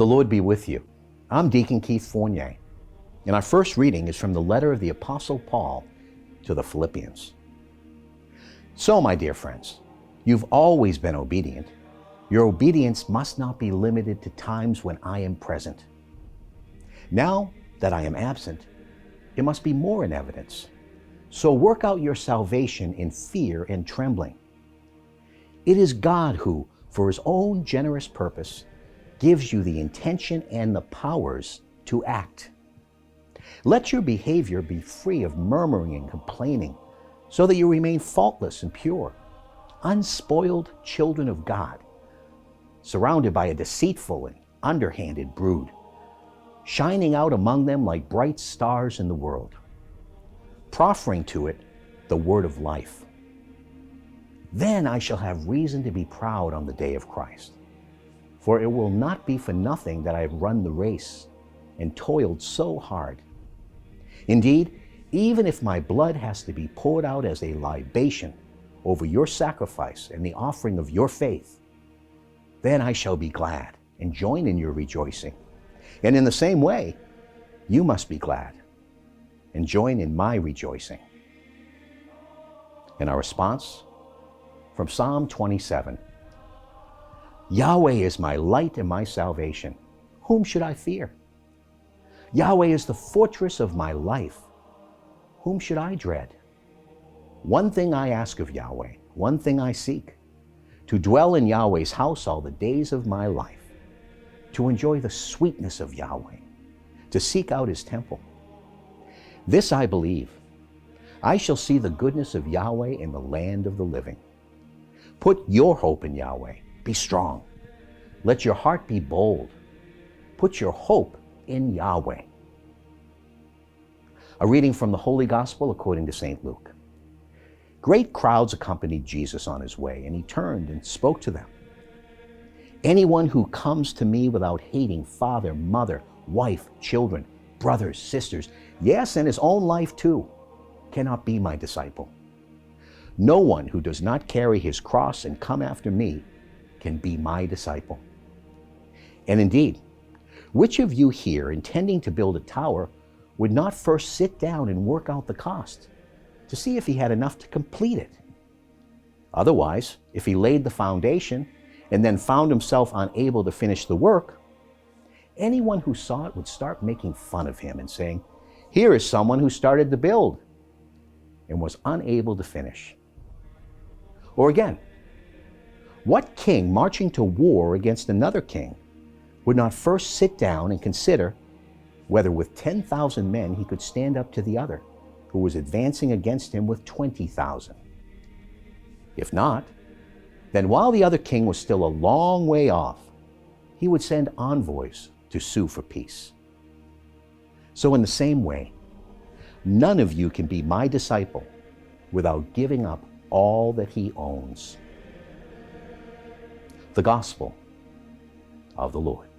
The Lord be with you. I'm Deacon Keith Fournier, and our first reading is from the letter of the Apostle Paul to the Philippians. So, my dear friends, you've always been obedient. Your obedience must not be limited to times when I am present. Now that I am absent, it must be more in evidence. So work out your salvation in fear and trembling. It is God who, for his own generous purpose, gives you the intention and the powers to act. Let your behavior be free of murmuring and complaining, so that you remain faultless and pure, unspoiled children of God, surrounded by a deceitful and underhanded brood, shining out among them like bright stars in the world, proffering to it the word of life. Then I shall have reason to be proud on the day of Christ. For it will not be for nothing that I have run the race and toiled so hard. Indeed, even if my blood has to be poured out as a libation over your sacrifice and the offering of your faith, then I shall be glad and join in your rejoicing. And in the same way, you must be glad and join in my rejoicing. And our response from Psalm 27. Yahweh is my light and my salvation. Whom should I fear? Yahweh is the fortress of my life. Whom should I dread? One thing I ask of Yahweh, one thing I seek, to dwell in Yahweh's house all the days of my life, to enjoy the sweetness of Yahweh, to seek out his temple. This I believe. I shall see the goodness of Yahweh in the land of the living. Put your hope in Yahweh. Be strong. Let your heart be bold. Put your hope in Yahweh. A reading from the Holy Gospel according to St. Luke. Great crowds accompanied Jesus on his way, and he turned and spoke to them. Anyone who comes to me without hating father, mother, wife, children, brothers, sisters, yes, and his own life too, cannot be my disciple. No one who does not carry his cross and come after me can be my disciple. And indeed, which of you here, intending to build a tower, would not first sit down and work out the cost to see if he had enough to complete it? Otherwise, if he laid the foundation and then found himself unable to finish the work, anyone who saw it would start making fun of him and saying, "Here is someone who started to build and was unable to finish." Or again, what king marching to war against another king would not first sit down and consider whether with 10,000 men he could stand up to the other who was advancing against him with 20,000? If not, then while the other king was still a long way off, he would send envoys to sue for peace. So in the same way, none of you can be my disciple without giving up all that he owns. The Gospel of the Lord.